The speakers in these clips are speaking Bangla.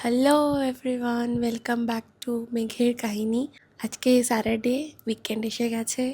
Hello everyone, welcome back to মেঘের কাহিনী। আজকে স্যাটারডে, উইকেন্ড এসে গেছে।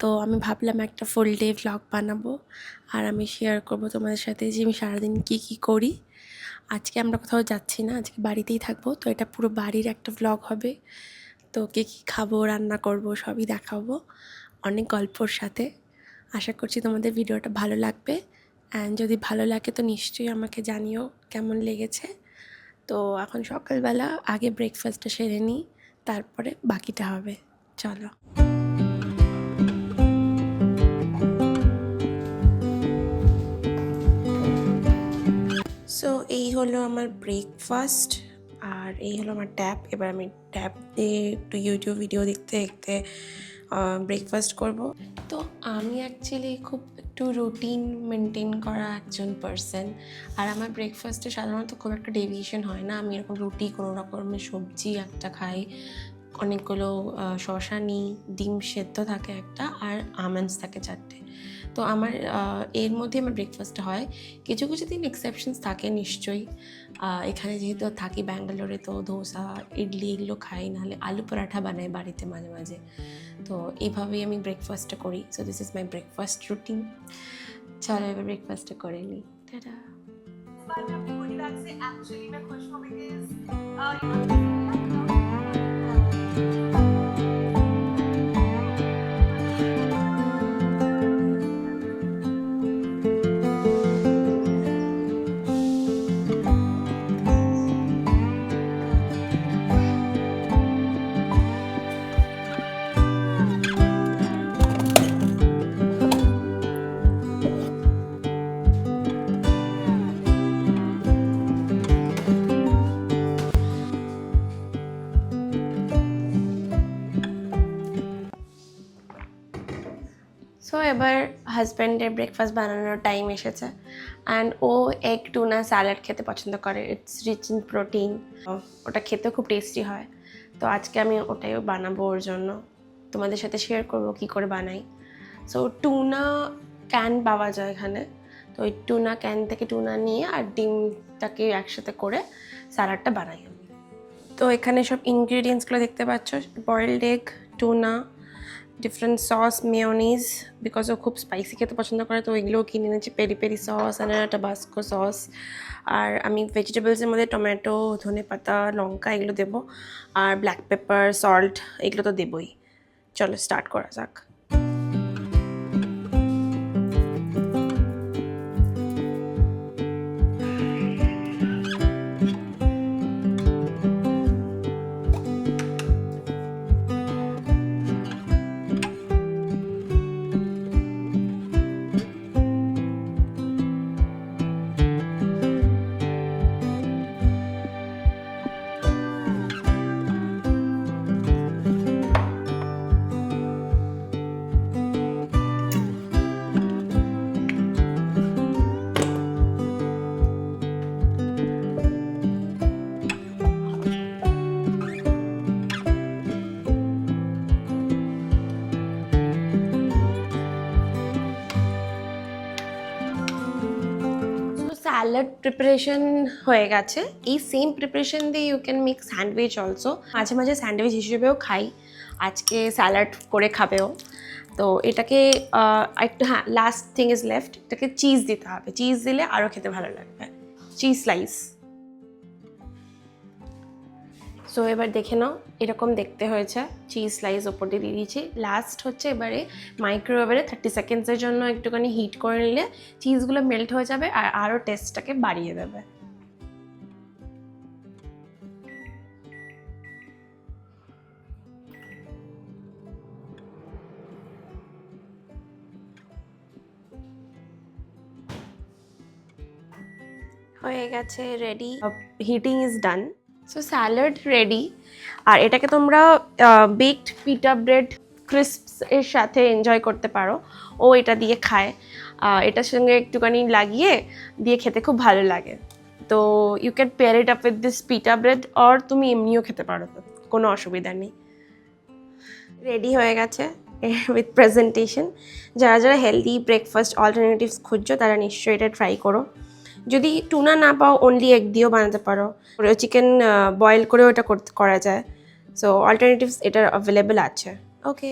তো আমি ভাবলাম একটা ফুল ডে ভ্লগ বানাবো আর আমি শেয়ার করব তোমাদের সাথে যে আমি সারাদিন কী করি। আজকে আমরা কোথাও যাচ্ছি না, আজকে বাড়িতেই থাকবো। তো এটা পুরো বাড়ির একটা ভ্লগ হবে। তো কী খাবো, রান্না করব, সবই দেখাবো অনেক গল্পর সাথে। আশা করছি তোমাদের ভিডিওটা ভালো লাগবে। অ্যান্ড যদি ভালো লাগে তো নিশ্চয়ই আমাকে জানিও কেমন লেগেছে। তো এখন সকালবেলা আগে ব্রেকফাস্টটা সেরে নিই, তারপরে বাকিটা হবে। চলো। সো এই হলো আমার ব্রেকফাস্ট আর এই হলো আমার ট্যাব। এবার আমি ট্যাব দিয়ে একটু ইউটিউব ভিডিও দেখতে দেখতে ব্রেকফাস্ট করব। তো আমি অ্যাকচুয়ালি খুব একটু রুটিন মেনটেন করা একজন পার্সন। আর আমার ব্রেকফাস্টে সাধারণত খুব একটা ডেভিয়েশন হয় না। আমি এরকম রুটি, কোনো রকমের সবজি একটা খাই, অনেকগুলো শসা নিই, ডিম সেদ্ধ থাকে একটা, আর আমন্ডস থাকে 4টে। তো আমার এর মধ্যে আমার ব্রেকফাস্টটা হয়। কিছু কিছু দিন এক্সেপশনস থাকে নিশ্চয়ই। এখানে যেহেতু থাকি ব্যাঙ্গালোরে, তো ধোসা, ইডলি এগুলো খাই, নাহলে আলু পরাঠা বানাই বাড়িতে মাঝে মাঝে। তো এইভাবেই আমি ব্রেকফাস্টটা করি। So this is my breakfast routine. চলো এবার ব্রেকফাস্টটা করে নিই। টাটা। সো এবার হাজব্যান্ডের ব্রেকফাস্ট বানানোর টাইম এসেছে। অ্যান্ড ও এগ টুনা স্যালাড খেতে পছন্দ করে। It's rich in protein. ওটা খেতে খুব টেস্টি হয়। তো আজকে আমি ওটাই বানাবো ওর জন্য। তোমাদের সাথে শেয়ার করবো কী করে বানাই। সো টুনা ক্যান পাওয়া যায় এখানে। তো ওই টুনা ক্যান থেকে টুনা নিয়ে আর ডিমটাকে একসাথে করে স্যালাডটা বানাই আমি। তো এখানে সব ইনগ্রিডিয়েন্টসগুলো দেখতে পাচ্ছ। Boiled egg, tuna, different sauce, mayonnaise, because ও খুব স্পাইসি খেতে পছন্দ করে। তো ওইগুলোও কিনে এনেছি, পেরি পেরি সস আর টাবাস্কো সস। আর আমি ভেজিটেবলসের মধ্যে টমেটো, ধনে পাতা, লঙ্কা এগুলো দেবো। আর ব্ল্যাক পেপার, সল্ট এগুলো তো দেবই। চলো স্টার্ট করা যাক। স্যালাড প্রিপারেশন হয়ে গেছে। এই সেম প্রিপারেশন দিয়ে you can make sandwich also. মাঝে মাঝে স্যান্ডউইচ হিসেবেও খাই, আজকে স্যালাড করে খাবেও। তো এটাকে একটু, হ্যাঁ, লাস্ট থিং ইজ লেফট, এটাকে চিজ দিতে হবে। চিজ দিলে আরও খেতে ভালো লাগবে। Cheese slice. সো এবার দেখে নাও, এরকম দেখতে হয়েছে। চিজ স্লাইস ওপর দিয়ে দিয়েছি। লাস্ট হচ্ছে এবারে মাইক্রোওয়েভে 30 সেকেন্ডসের জন্য একটুখানি হিট করে নিলে চিজগুলো মেল্ট হয়ে যাবে আর আরও টেস্টটাকে বাড়িয়ে দেবে। হয়ে গেছে, ready. Heating is done. So salad ready. আর এটাকে তোমরা বেকড পিটা ব্রেড ক্রিস্পস এর সাথে এনজয় করতে পারো। ও এটা দিয়ে খায়, এটার সঙ্গে একটুখানি লাগিয়ে দিয়ে খেতে খুব ভালো লাগে। তো you can pair it up with this pita bread, or তুমি এমনিও খেতে পারো, কোনো অসুবিধা নেই। রেডি হয়ে গেছে উইথ প্রেজেন্টেশন। যারা যারা হেলদি ব্রেকফাস্ট অল্টারনেটিভস খুঁজছো তারা নিশ্চয়ই এটা ট্রাই করো। যদি টুনা না পাও অনলি এগ দিয়েও বানাতে পারো, চিকেন বয়েল করেও এটা করা যায়। সো অল্টারনেটিভস এটার অ্যাভেলেবেল আছে। ওকে,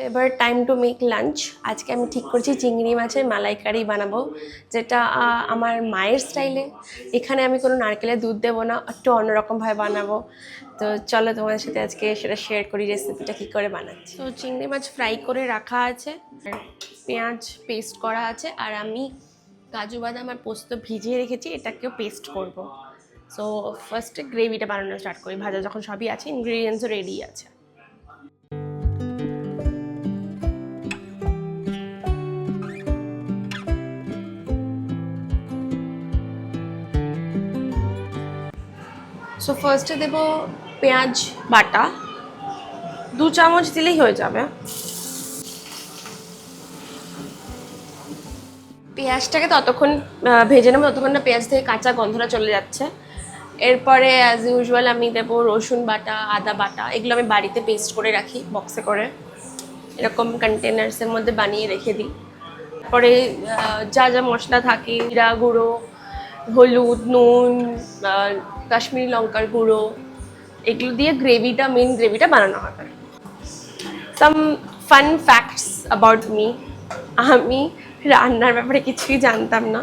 এবার টাইম টু মেক লাঞ্চ। আজকে আমি ঠিক করছি চিংড়ি মাছের মালাইকারি বানাবো, যেটা আমার মায়ের স্টাইলে। এখানে আমি কোনো নারকেলের দুধ দেবো না, একটু অন্যরকমভাবে বানাবো। তো চলো তোমাদের সাথে আজকে সেটা শেয়ার করি, রেসিপিটা কী করে বানাচ্ছি। তো চিংড়ি মাছ ফ্রাই করে রাখা আছে, পেঁয়াজ পেস্ট করা আছে, আর আমি কাজু বাদাম আর পোস্ত ভিজিয়ে রেখেছি, এটাকেও পেস্ট করব। সো ফার্স্টে গ্রেভিটা বানানো স্টার্ট করি। ভাজা যখন সবই আছে, ইনগ্রিডিয়েন্টসও রেডি আছে। সো ফার্স্টে দেবো পেঁয়াজ বাটা, 2 চামচ দিলেই হয়ে যাবে। পেঁয়াজটাকে ততক্ষণ ভেজে নেবো ততক্ষণ না পেঁয়াজ থেকে কাঁচা গন্ধটা চলে যাচ্ছে। এরপরে অ্যাজ ইউজুয়াল আমি দেবো রসুন বাটা, আদা বাটা। এগুলো আমি বাড়িতে পেস্ট করে রাখি বক্সে করে, এরকম কন্টেনার্সের মধ্যে বানিয়ে রেখে দিই। তারপরে যা যা মশলা থাকে, জিরা গুঁড়ো, হলুদ, নুন, কাশ্মীরি লঙ্কার গুঁড়ো, এগুলো দিয়ে মেন গ্রেভিটা বানানো হবে। Some fun facts about me, আমি রান্নার ব্যাপারে কিছুই জানতাম না,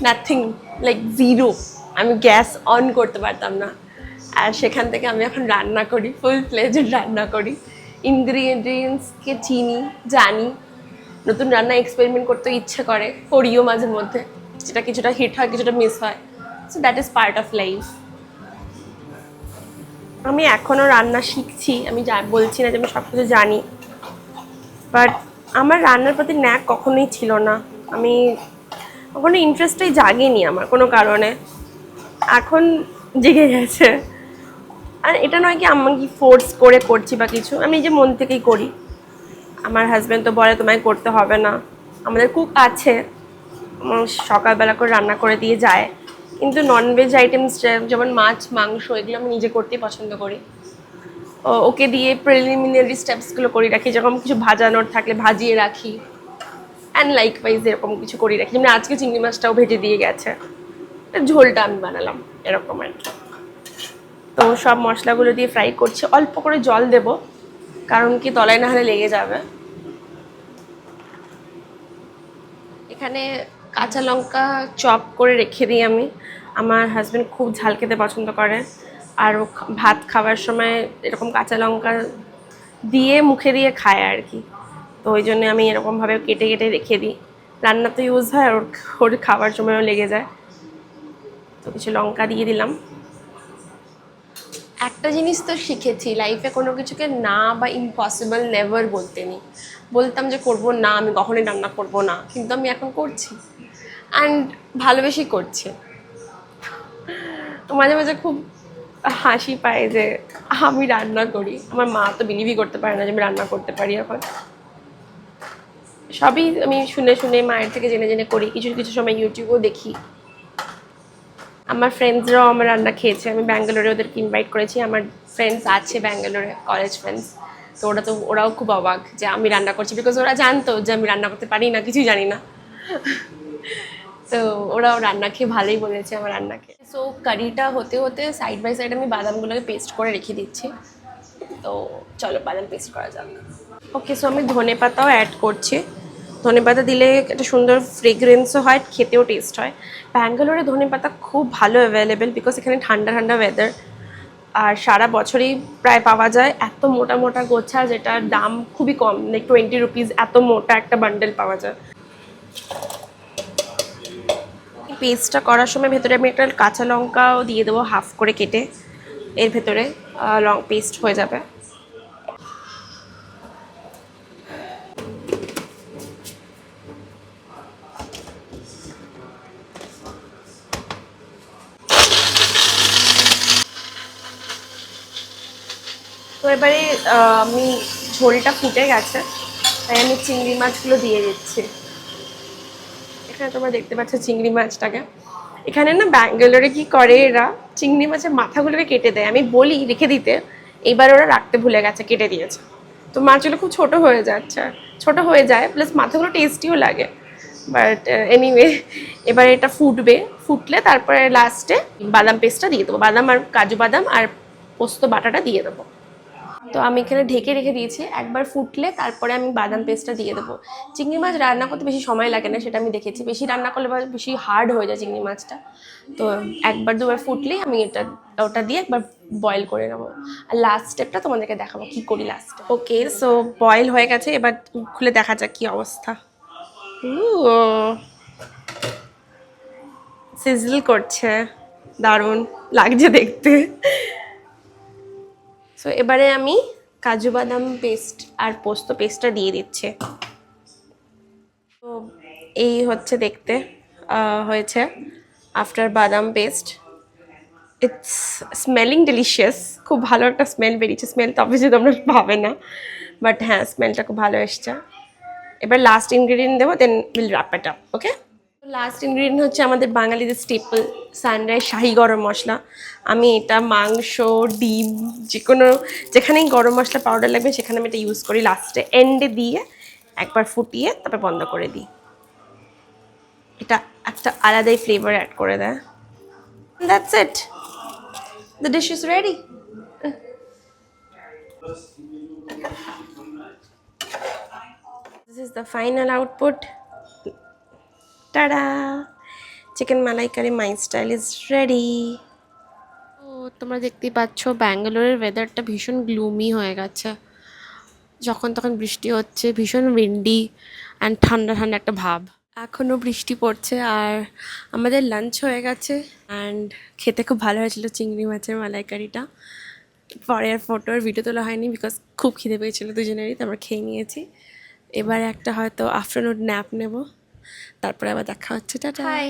নাথিং, লাইক জিরো। আমি গ্যাস অন করতে পারতাম না, আর সেখান থেকে আমি এখন রান্না করি, ফুল ফ্লেজড রান্না করি। ইনগ্রিডিয়েন্টসকে চিনি, জানি, নতুন রান্না এক্সপেরিমেন্ট করতে ইচ্ছে করে, করিও মাঝে মধ্যে, যেটা কিছুটা হিট হয় কিছুটা মিস হয়। So that is part of life. আমি এখনও রান্না শিখছি, আমি বলছি না যে আমি সব কিছু জানি, বাট আমার রান্নার প্রতি ন্যাক কখনোই ছিল না। আমি কখনো ইন্টারেস্টই জাগেনি আমার কোনো কারণে, এখন জেগে গেছে। আর এটা নয় কি আমি ফোর্স করে করছি বা কিছু, আমি নিজে মন থেকেই করি। আমার হাজব্যান্ড তো বলে তোমায় করতে হবে না, আমাদের কুক আছে, সকালবেলা করে রান্না করে দিয়ে যায়। কিন্তু ননভেজ আইটেমস যেমন মাছ, মাংস, এগুলো আমি নিজে করতেই পছন্দ করি। ওকে দিয়ে প্রিলিমিনারি স্টেপসগুলো করে রাখি, যখন কিছু ভাজানোর থাকলে ভাজিয়ে রাখি, অ্যান্ড লাইকওয়াইজ এরকম কিছু করে রাখি। যেমন আজকে চিংড়ি মাছটাও ভেজে দিয়ে গেছে, ঝোলটা আমি বানালাম এরকম আর কি। তো সব মশলাগুলো দিয়ে ফ্রাই করছি, অল্প করে জল দেব, কারণ কি তলায় না হলে লেগে যাবে। এখানে কাঁচা লঙ্কা চপ করে রেখে দিই আমি। আমার হাজব্যান্ড খুব ঝাল খেতে পছন্দ করে, আর ও ভাত খাওয়ার সময় এরকম কাঁচা লঙ্কা দিয়ে মুখে দিয়ে খায় আর কি। তো ওই জন্য আমি এরকমভাবে কেটে কেটে রেখে দিই, রান্নাতে ইউজ হয় আর ওর খাওয়ার সময়ও লেগে যায়। তো কিছু লঙ্কা দিয়ে দিলাম। একটা জিনিস তো শিখেছি লাইফে, কোনো কিছুকে না বা ইম্পসিবল নেভার বলতে নেই। বলতাম যে করবো না, আমি কখনোই রান্না করবো না, কিন্তু আমি এখন করছি, অ্যান্ড ভালোবেসেই করছি। মাঝে মাঝে খুব হাসি পায় যে আমি রান্না করি। আমার মা তো বিলিভই করতে পারে না যে আমি রান্না করতে পারি। এখন সবই আমি শুনে শুনে মায়ের থেকে জেনে জেনে করি, কিছু কিছু সময় ইউটিউবেও দেখি। আমার ফ্রেন্ডসরাও আমার রান্না খেয়েছে, আমি ব্যাঙ্গালোরে ওদেরকে ইনভাইট করেছি। আমার ফ্রেন্ডস আছে ব্যাঙ্গালোরে, কলেজ ফ্রেন্ডস। তো ওরাও খুব অবাক যে আমি রান্না করছি, বিকজ ওরা জানতো যে আমি রান্না করতে পারি না, কিছুই জানি না। তো ওরাও রান্না খেয়ে ভালোই বলেছে আমার রান্নাকে। সো কারিটা হতে হতে সাইড বাই সাইড আমি বাদামগুলোকে পেস্ট করে রেখে দিচ্ছি। তো চলো বাদাম পেস্ট করা যাক। ওকে, সো আমি ধনে পাতাও অ্যাড করছি। ধনে পাতা দিলে একটা সুন্দর ফ্রেগ্রেন্সও হয়, খেতেও টেস্ট হয়। ব্যাঙ্গালোরে ধনে পাতা খুব ভালো অ্যাভেলেবেল, বিকজ এখানে ঠান্ডা ঠান্ডা ওয়েদার, আর সারা বছরই প্রায় পাওয়া যায়। এত মোটা মোটা গোছা, যেটার দাম খুবই কম, লাইক 20 রুপিস, এত মোটা একটা বান্ডেল পাওয়া যায়। পেস্টটা করার সময় ভেতরে আমি একটা কাঁচা লঙ্কাও দিয়ে দেবো, হাফ করে কেটে, এর ভেতরে পেস্ট হয়ে যাবে। তো এবারে আমি ঝোলটা ফুটে গেছে, তাই আমি চিংড়ি মাছগুলো দিয়ে দিচ্ছি। এখানে তোমরা দেখতে পাচ্ছ চিংড়ি মাছটাকে। এখানে না ব্যাঙ্গালোরে কি করে, এরা চিংড়ি মাছের মাথাগুলোকে কেটে দেয়। আমি বলি রেখে দিতে, এবার ওরা রাখতে ভুলে গেছে, কেটে দিয়েছে। তো মাছগুলো খুব ছোট হয়ে যাচ্ছে, ছোট হয়ে যায়, প্লাস মাথাগুলো টেস্টিও লাগে। বাট এনিওয়ে, এবার এটা ফুটলে তারপরে লাস্টে বাদাম পেস্টটা দিয়ে দেবো, বাদাম আর কাজু বাদাম আর পোস্ত বাটাটা দিয়ে দেবো। তো আমি এখানে ঢেকে রেখে দিয়েছি, একবার ফুটলে তারপরে আমি বাদাম পেস্টটা দিয়ে দেবো। চিংড়ি মাছ রান্না করতে বেশি সময় লাগে না, সেটা আমি দেখেছি। বেশি রান্না করলে বেশি হার্ড হয়ে যায় চিংড়ি মাছটা। তো একবার দুবার ফুটলেই আমি ওটা দিয়ে একবার বয়েল করে নেবো। আর লাস্ট স্টেপটা তোমাদেরকে দেখাবো কি করি লাস্ট। ওকে, সো বয়েল হয়ে গেছে, এবার খুলে দেখা যাক কি অবস্থা। সিজল করছে, দারুণ লাগছে দেখতে। সো এবারে আমি কাজু বাদাম পেস্ট আর পোস্ত পেস্টটা দিয়ে দিচ্ছে। তো এই হচ্ছে দেখতে হয়েছে আফটার বাদাম পেস্ট। ইটস স্মেলিং ডেলিশিয়াস, খুব ভালো একটা স্মেল বেরিয়েছে। স্মেল তো অবশ্যই তোমরা পাবে না, বাট হ্যাঁ স্মেলটা খুব ভালো এসছে। এবার লাস্ট ইনগ্রিডিয়েন্ট দেবো, then will wrap it up. Okay, last ingredient হচ্ছে আমাদের বাঙালিদের স্টেপল সানরাইজ শাহি গরম মশলা। আমি এটা মাংস, ডিম, যেখানেই গরম মশলা পাউডার লাগবে সেখানে আমি এটা ইউজ করি। লাস্টে এন্ডে দিয়ে একবার ফুটিয়ে তারপর বন্ধ করে দিই। এটা একটা আলাদাই ফ্লেভার অ্যাড করে দেয়। That's it, the dish is ready. This is the final output. Ta-da! Chicken malaikari my style is ready. তো তোমরা দেখতেই পাচ্ছ ব্যাঙ্গালোরের ওয়েদারটা ভীষণ গ্লুমি হয়ে গেছে। যখন তখন বৃষ্টি হচ্ছে, ভীষণ উইন্ডি অ্যান্ড ঠান্ডা ঠান্ডা একটা ভাব। এখনও বৃষ্টি পড়ছে। আর আমাদের লাঞ্চ হয়ে গেছে অ্যান্ড খেতে খুব ভালো হয়েছিল চিংড়ি মাছের মালাইকারিটা। পরে আর ফটো আর ভিডিও তোলা হয়নি বিকজ খুব খিদে পেয়েছিলো দুজনেরই, তো আমরা খেয়ে নিয়েছি। এবারে একটা হয়তো আফটারনুন ন্যাপ নেব, তারপরে আবার দেখা হচ্ছে। টাটা। হাই,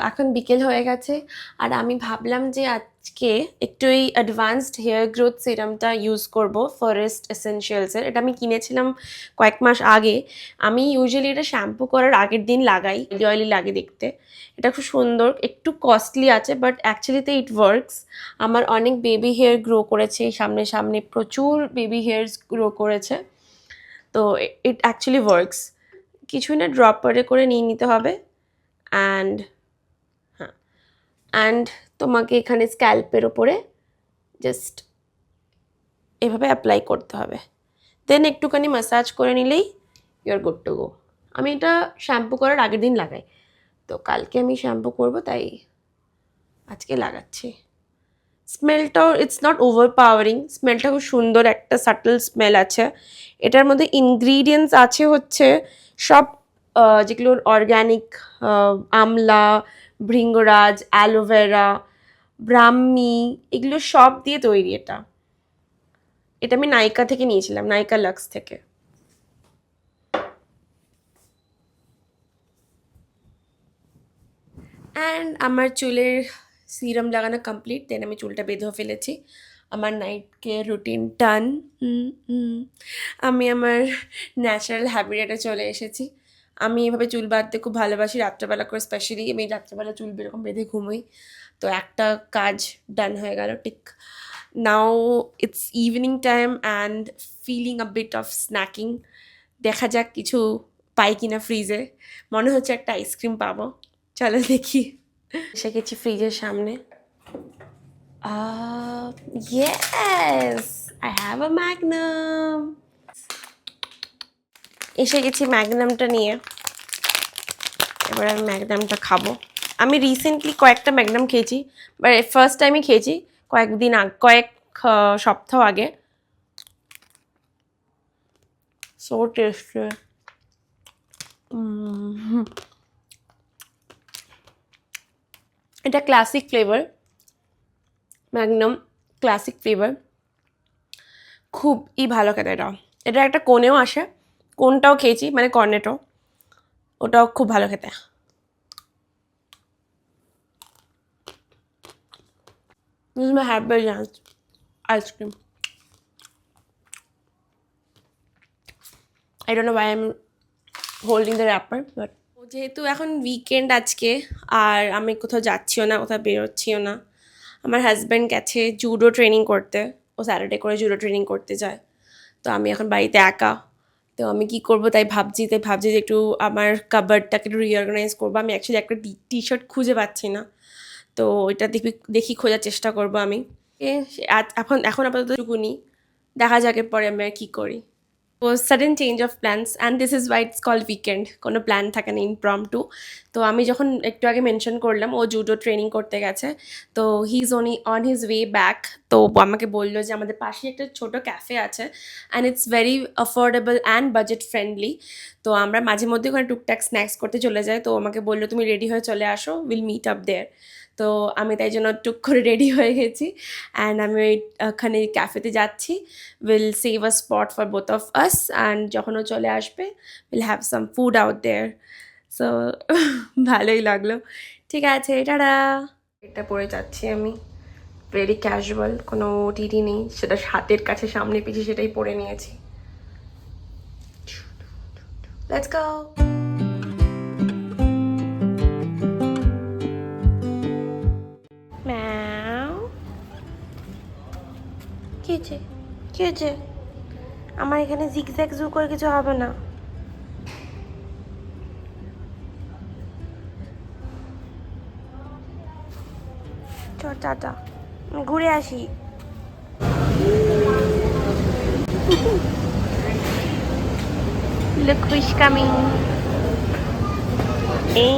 এখন বিকেল হয়ে গেছে আর আমি ভাবলাম যে আজকে একটু এই অ্যাডভান্সড হেয়ার গ্রোথ সিরামটা ইউজ করব ফরেস্ট এসেনশিয়ালসের। এটা আমি কিনেছিলাম কয়েক মাস আগে। আমি ইউজুয়ালি এটা শ্যাম্পু করার আগের দিন লাগাই, অয়েলি অয়েলি লাগে দেখতে। এটা খুব সুন্দর, একটু কস্টলি আছে বাট অ্যাকচুয়ালিতে ইট ওয়ার্কস। আমার অনেক বেবি হেয়ার গ্রো করেছে, সামনে সামনে প্রচুর বেবি হেয়ার্স গ্রো করেছে। তো ইট অ্যাকচুয়ালি ওয়ার্কস। কিছুই না, ড্রপারে করে নিয়ে নিতে হবে অ্যান্ড তোমাকে এখানে স্ক্যাল্পের ওপরে জাস্ট এভাবে অ্যাপ্লাই করতে হবে, দেন একটুখানি ম্যাসাজ করে নিলেই you are good to go. আমি এটা শ্যাম্পু করার আগের দিন লাগাই, তো কালকে আমি শ্যাম্পু করব তাই আজকে লাগাচ্ছি। স্মেলটাও ইটস নট ওভার পাওয়ারিং, স্মেলটা খুব সুন্দর, একটা সাটল স্মেল আছে। এটার মধ্যে ইনগ্রিডিয়েন্টস আছে হচ্ছে সব যেগুলোর অর্গ্যানিক, আমলা, ভৃঙ্গরাজ, অ্যালোভেরা, ব্রাহ্মী, এগুলো সব দিয়ে তৈরি। এটা আমি নাইকা থেকে নিয়েছিলাম, নাইকা লাক্স থেকে। অ্যান্ড আমার চুলের সিরাম লাগানো কমপ্লিট, দেন আমি চুলটা বেঁধেও ফেলেছি। আমার নাইট কেয়ার রুটিন ডান। আমি আমার ন্যাচারাল হ্যাবিটেটে চলে এসেছি। আমি এভাবে চুল বাঁধতে খুব ভালোবাসি, রাত্রেবেলা করে স্পেশালি। আমি রাত্রেবেলা চুল এরকম বেঁধে ঘুমোই। তো একটা কাজ ডান হয়ে গেল। ঠিক now it's evening time and feeling a bit of snacking. দেখা যাক কিছু পাই কিনা ফ্রিজে, মনে হচ্ছে একটা আইসক্রিম পাবো। চলো দেখি। এসে গেছি ফ্রিজের সামনে। Yes, I have a Magnum. এসে গেছি ম্যাগনামটা নিয়ে। এবার আমি ম্যাগনামটা খাবো। আমি রিসেন্টলি কয়েকটা ম্যাগনাম খেয়েছি, বাট ফার্স্ট টাইমই খেয়েছি কয়েক সপ্তাহ আগে। So tasty. এটা classic flavour, magnum classic flavour, খুবই ভালো খেতে। এটা একটা কোনেও আসে, কোনটাও খেয়েছি, মানে কর্নেটো, ওটাও খুব ভালো খেতে। This is my happy ice cream. I don't know why I'm holding the wrapper, but যেহেতু এখন উইকেন্ড আজকে আর আমি কোথাও যাচ্ছিও না, কোথাও বেরোচ্ছিও না। আমার হাজব্যান্ড গেছে জুডো ট্রেনিং করতে, ও স্যাটারডে করে জুডো ট্রেনিং করতে যায়। তো আমি এখন বাড়িতে একা, তো আমি কি করব তাই ভাবছি যে একটু আমার কাবার্ডটাকে একটু রিঅর্গানাইজ করবো। আমি অ্যাকচুয়ালি একটা টি শার্ট খুঁজে পাচ্ছি না, তো এটা দেখি খোঁজার চেষ্টা করব আমি। এখন আপাতত টুকুনি, দেখা যাক এরপরে আমি আর কী করি। তো sudden change of plans and this is why it's call weekend. কোনো প্ল্যান থাকে না, ইমপ্রম্পটু। তো আমি যখন একটু আগে মেনশন করলাম ও জুডো ট্রেনিং করতে গেছে, তো he is on his way back. তো আমাকে বললো যে আমাদের পাশেই একটা ছোটো ক্যাফে আছে and it's very affordable and budget friendly. তো আমরা মাঝে মধ্যে ওখানে টুকটাক স্ন্যাক্স করতে চলে যাই। তো আমাকে বললো তুমি রেডি হয়ে চলে আসো, উইল মিট আপ দেয়ার। তো আমি তাই জন্য টুক করে রেডি হয়ে গেছি অ্যান্ড আমি ওখানে ক্যাফেতে যাচ্ছি। Will save a spot for both of us and যখন ও চলে আসবে will have some food out there. So ভালোই লাগলো। ঠিক আছে, টাটা। এটা পরে যাচ্ছি আমি, ভেরি ক্যাজুয়াল, কোনো টিটি নেই, সেটা হাতের কাছে সামনে পিছিয়ে সেটাই পরে নিয়েছি। Let's go. কি হয়েছে, কি হয়েছে? আমার এখানে জিগজ্যাগ জু করে কিছু হবে না। চল টাটা, ঘুরে আসি। Look who's coming. Hey.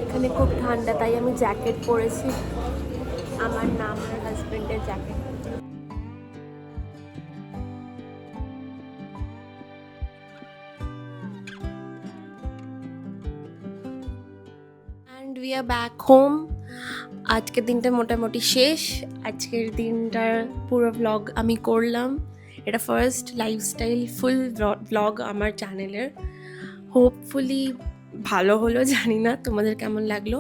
এখানে খুব ঠান্ডা, তাই আমি জ্যাকেট পরেছি। আমার নাম আমার হাজবেন্ডের jacket. And we are back home. আজকের দিনটা মোটামুটি শেষ। আজকের দিনটার পুরো ব্লগ আমি করলাম। এটা ফার্স্ট লাইফস্টাইল ফুল ব্লগ আমার চ্যানেলের। হোপফুলি ভালো হলো, জানি না তোমাদের কেমন লাগলো,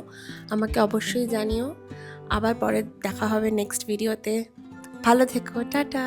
আমাকে অবশ্যই জানিও। আবার পরে দেখা হবে নেক্সট ভিডিওতে। ভালো থেকো, টাটা।